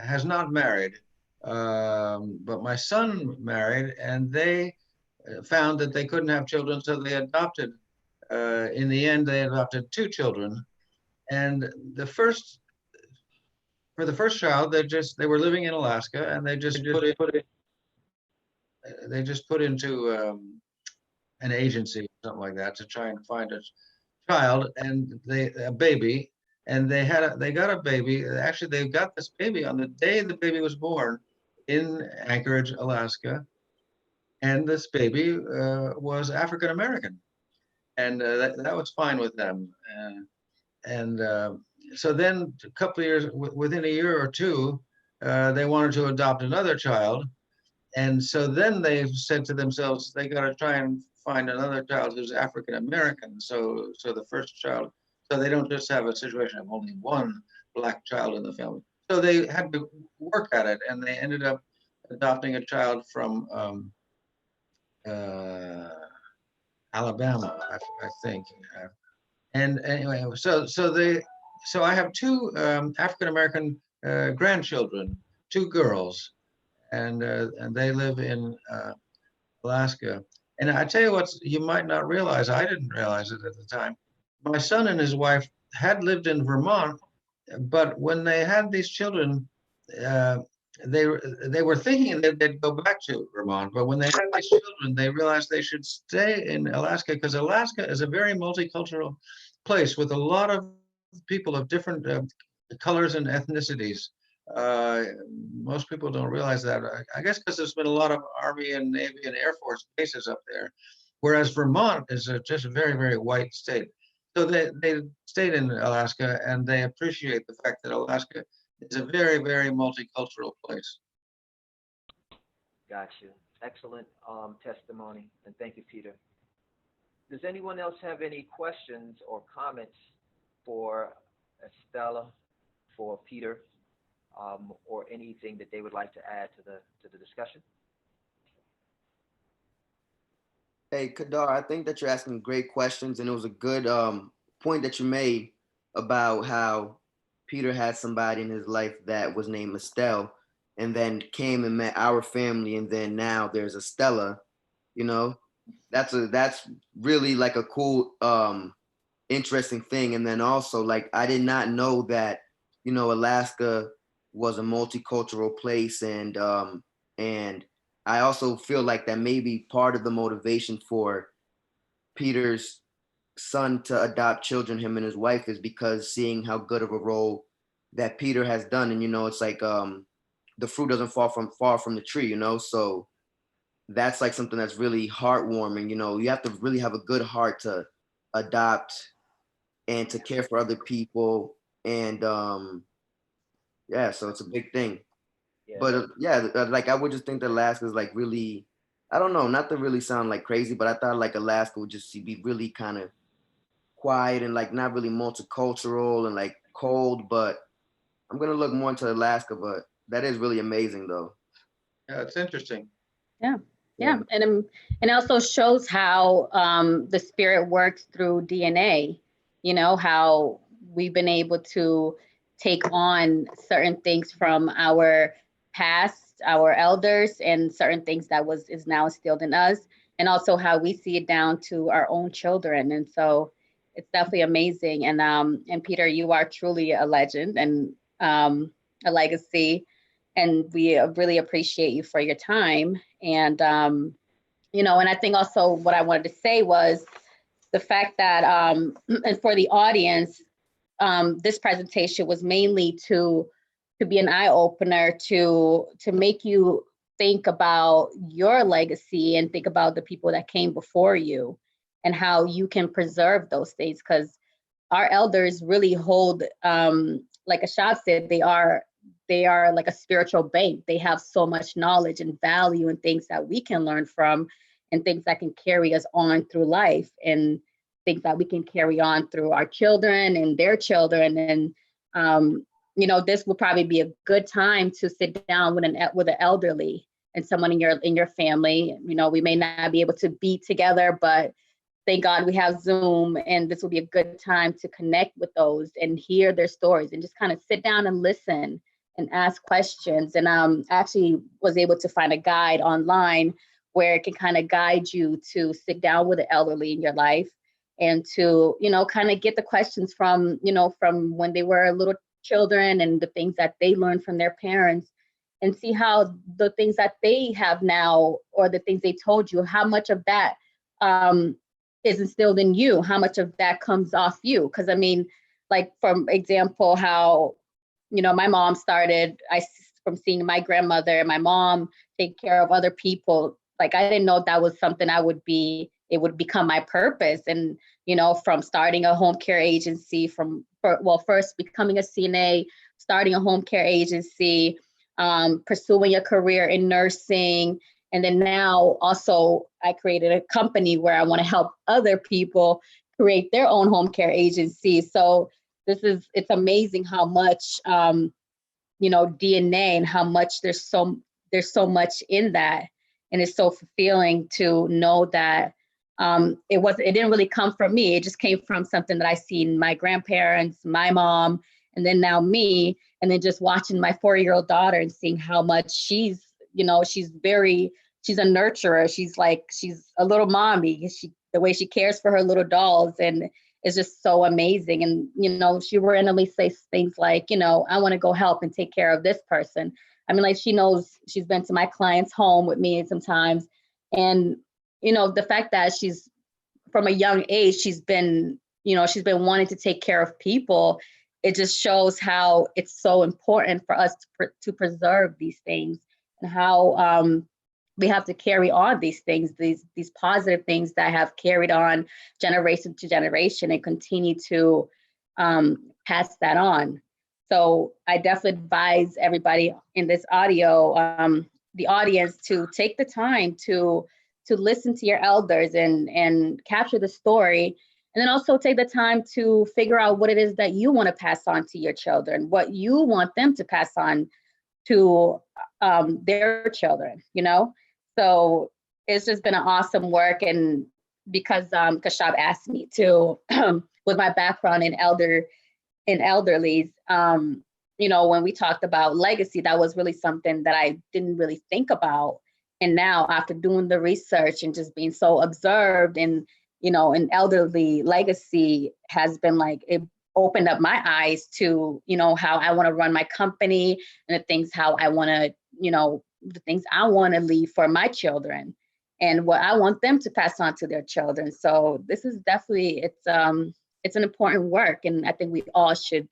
has not married, but my son married, and they found that they couldn't have children, so they adopted. In the end, they adopted two children, and for the first child, they were living in Alaska, and they just put into an agency or something like that to try and find a child and a baby, and they got a baby. Actually, they got this baby on the day the baby was born in Anchorage, Alaska, and this baby was African American, and that was fine with them. And so then a couple of years, within a year or two, they wanted to adopt another child. And so then they said to themselves, they got to try and find another child who's African American. So the first child, so they don't just have a situation of only one black child in the family. So they had to work at it, and they ended up adopting a child from Alabama, I think. And anyway, so I have two African American grandchildren, two girls, and they live in Alaska. And I tell you what, you might not realize, I didn't realize it at the time. My son and his wife had lived in Vermont, but when they had these children, uh, they were thinking that they'd go back to Vermont. But when they had these children, they realized they should stay in Alaska, because Alaska is a very multicultural place with a lot of people of different colors and ethnicities. Most people don't realize that. I guess because there's been a lot of Army and Navy and Air Force bases up there, whereas Vermont is just a very, very white state. So they stayed in Alaska, and they appreciate the fact that Alaska is a very, very multicultural place. Got you. Excellent testimony, and thank you, Peter. Does anyone else have any questions or comments for Estella, for Peter, or anything that they would like to add to the discussion? Hey, Kadar, I think that you're asking great questions, and it was a good point that you made about how Peter had somebody in his life that was named Estelle, and then came and met our family, and then now there's Estella. You know, that's really like a cool, interesting thing. And then also, like, I did not know that, you know, Alaska was a multicultural place, and I also feel like that maybe part of the motivation for Peter's son to adopt children, him and his wife, is because seeing how good of a role that Peter has done. And, you know, it's like the fruit doesn't fall far from the tree, you know? So that's like something that's really heartwarming. You know, you have to really have a good heart to adopt and to care for other people. And yeah, so it's a big thing. Yeah. But yeah, like I would just think that Alaska is like really, I don't know, not to really sound like crazy, but I thought like Alaska would just be really kind of quiet and like not really multicultural and like cold. But I'm gonna look more into Alaska, but that is really amazing though. Yeah, it's interesting. Yeah, and it also shows how the spirit works through DNA. You know, how we've been able to take on certain things from our past, our elders, and certain things that is now instilled in us, and also how we see it down to our own children. And so it's definitely amazing. And Peter, you are truly a legend and a legacy. And we really appreciate you for your time. And, you know, and I think also what I wanted to say was the fact that, and for the audience, this presentation was mainly to be an eye opener, to make you think about your legacy and think about the people that came before you and how you can preserve those things. Because our elders really hold, like Ashab said, they are like a spiritual bank. They have so much knowledge and value and things that we can learn from, and things that can carry us on through life, and things that we can carry on through our children and their children. And you know, this will probably be a good time to sit down with an elderly and someone in your family. You know, we may not be able to be together, but thank God we have Zoom, and this will be a good time to connect with those and hear their stories and just kind of sit down and listen and ask questions. And actually was able to find a guide online where it can kind of guide you to sit down with the elderly in your life and to, you know, kind of get the questions from, you know, from when they were little children and the things that they learned from their parents, and see how the things that they have now, or the things they told you, how much of that is instilled in you, how much of that comes off you. Because I mean, like, for example, how, you know, my mom started, from seeing my grandmother and my mom take care of other people. Like, I didn't know that was something it would become my purpose. And, you know, from starting a home care agency, first becoming a CNA, starting a home care agency, pursuing a career in nursing. And then now also I created a company where I want to help other people create their own home care agency. So it's amazing how much, you DNA and how much there's so much in that. And it's so fulfilling to know that it didn't really come from me. It just came from something that I seen my grandparents, my mom, and then now me, and then just watching my 4-year-old daughter and seeing how much she's a nurturer. She's a little mommy. The way she cares for her little dolls, and it's just so amazing. And, she randomly says things like, I want to go help and take care of this person. I mean, like, she knows, she's been to my client's home with me sometimes. And, the fact that she's from a young age, she's been wanting to take care of people. It just shows how it's so important for us to preserve these things, and how we have to carry on these things, these positive things that have carried on generation to generation, and continue to pass that on. So I definitely advise everybody in this audio, the audience, to take the time to listen to your elders and capture the story. And then also take the time to figure out what it is that you want to pass on to your children, what you want them to pass on to their children, So it's just been an awesome work. And because Kashab asked me to, with my background in elderlies, when we talked about legacy, that was really something that I didn't really think about. And now, after doing the research and just being so observed, and an elderly legacy has been like, it opened up my eyes to, how I want to run my company, and the things I want to leave for my children, and what I want them to pass on to their children. So this is definitely, it's an important work. And I think we all should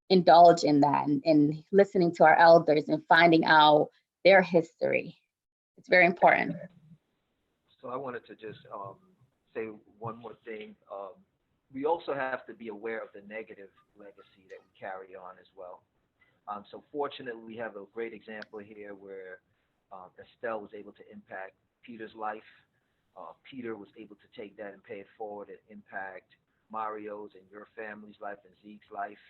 indulge in that, and listening to our elders and finding out their history. It's very important. So I wanted to just say one more thing. We also have to be aware of the negative legacy that we carry on as well. So fortunately, we have a great example here where Estelle was able to impact Peter's life. Peter was able to take that and pay it forward and impact Mario's and your family's life and Zeke's life.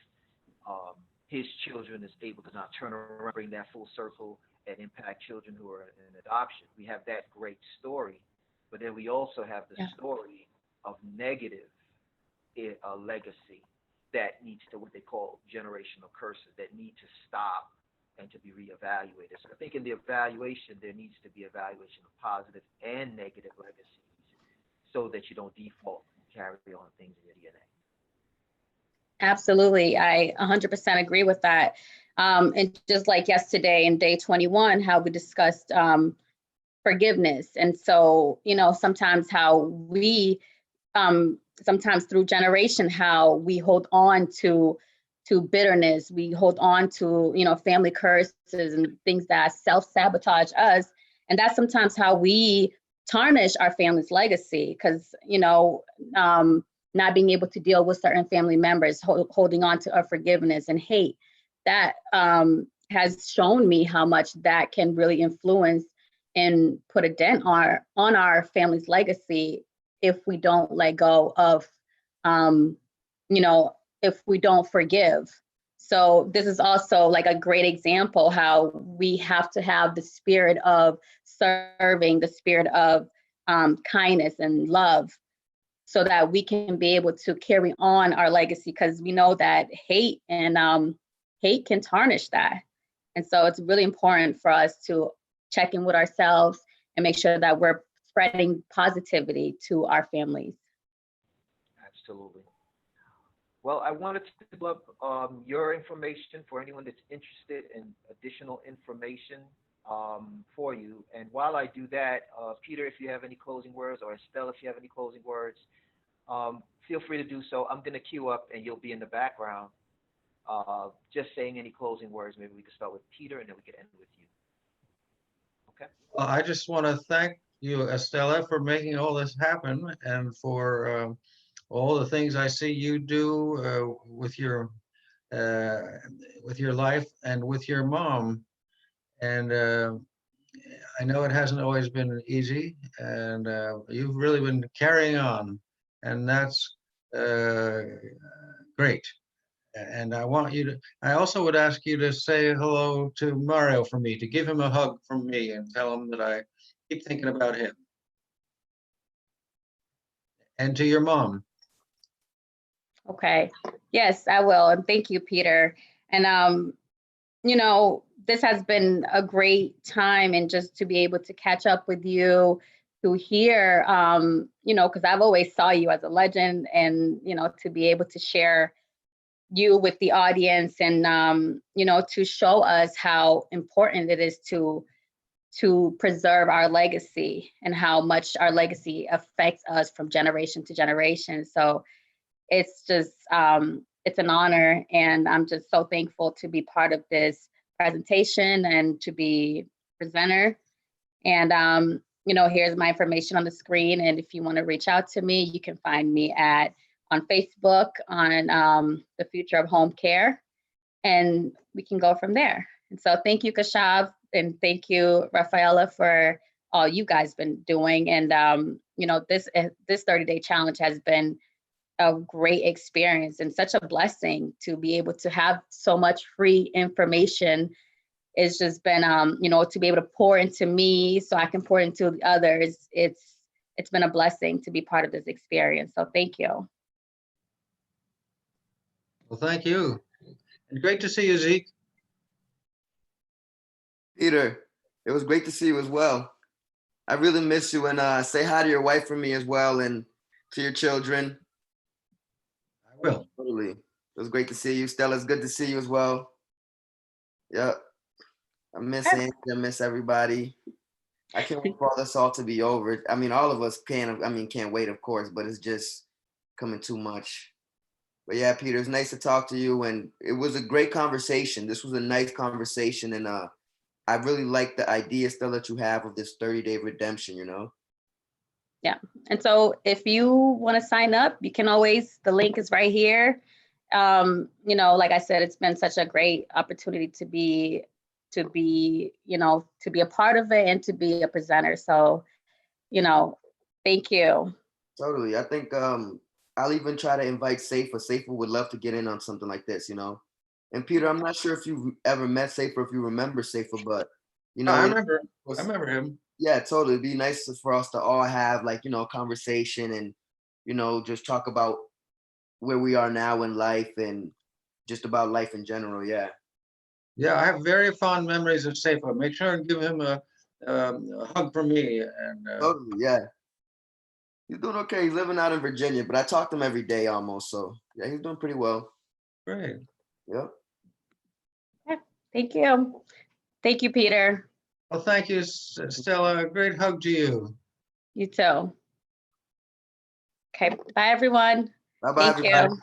His children is able to now turn around, bring that full circle, and impact children who are in adoption. We have that great story, but then we also have the story of negative legacy that needs to, what they call generational curses, that need to stop and to be reevaluated. So I think in the evaluation, there needs to be evaluation of positive and negative legacies, so that you don't default and carry on things in your DNA. Absolutely. I 100% agree with that. And just like yesterday in day 21, how we discussed forgiveness. And so, sometimes how we, sometimes through generation, how we hold on to bitterness, we hold on to, family curses and things that self-sabotage us. And that's sometimes how we tarnish our family's legacy, because, not being able to deal with certain family members, holding on to unforgiveness and hate, that has shown me how much that can really influence and put a dent on our family's legacy if we don't let go of, if we don't forgive. So this is also like a great example how we have to have the spirit of serving, the spirit of kindness and love, so that we can be able to carry on our legacy, because we know that hate can tarnish that. And so it's really important for us to check in with ourselves and make sure that we're spreading positivity to our families. Absolutely. Well, I wanted to pull up your information for anyone that's interested in additional information for you. And while I do that, Peter, if you have any closing words, or Estelle, if you have any closing words, feel free to do so. I'm going to queue up and you'll be in the background, just saying any closing words. Maybe we could start with Peter and then we could end with you. Okay. Well, I just want to thank you, Estella, for making all this happen, and for all the things I see you do with your life and with your mom. And I know it hasn't always been easy, and you've really been carrying on, and that's great. And I also would ask you to say hello to Mario for me, to give him a hug from me and tell him that I keep thinking about him. And to your mom. Okay. Yes, I will. And thank you, Peter. And you know, this has been a great time, and just to be able to catch up with you, to hear, you know, because I've always saw you as a legend, and you know, to be able to share you with the audience, and you know, to show us how important it is to preserve our legacy, and how much our legacy affects us from generation to generation. So it's just it's an honor, and I'm just so thankful to be part of this presentation and to be presenter. And you know, here's my information on the screen, and if you want to reach out to me, you can find me on Facebook on the Future of Home Care, and we can go from there. And so thank you, Kashav, and thank you, Rafaela, for all you guys been doing. And you know, this 30-day challenge has been a great experience and such a blessing to be able to have so much free information. It's just been you know, to be able to pour into me so I can pour into the others. It's been a blessing to be part of this experience. So thank you. Well, thank you. And great to see you, Zeke. Peter, it was great to see you as well. I really miss you, and say hi to your wife for me as well, and to your children. I will. Totally. It was great to see you. Stella, it's good to see you as well. Yep. I miss Sure. Andy. I miss everybody. I can't wait for all this all to be over. I mean, all of us can't wait, of course, but it's just coming too much. But yeah, Peter, it's nice to talk to you, and it was a great conversation. This was a nice conversation, and I really like the idea still that you have of this 30-day redemption, you know? Yeah. And so if you want to sign up, you can always, the link is right here. You know, like I said, it's been such a great opportunity to be, you know, to be a part of it and to be a presenter. So, you know, thank you. Totally. I think I'll even try to invite Safer. Safer would love to get in on something like this, you know? And Peter, I'm not sure if you've ever met Safer, if you remember Safer, but, you know, I it remember him. yeah, totally. It'd be nice for us to all have, like, you know, a conversation and, you know, just talk about where we are now in life and just about life in general. Yeah. Yeah, I have very fond memories of Safa. Make sure and give him a hug from me. And Totally. Yeah. He's doing okay. He's living out in Virginia, but I talk to him every day almost. So yeah, he's doing pretty well. great. Yep. Thank you. Thank you, Peter. Well, thank you, Stella. A great hug to you. You too. Okay. Bye, everyone. Bye bye, Thank everybody. you.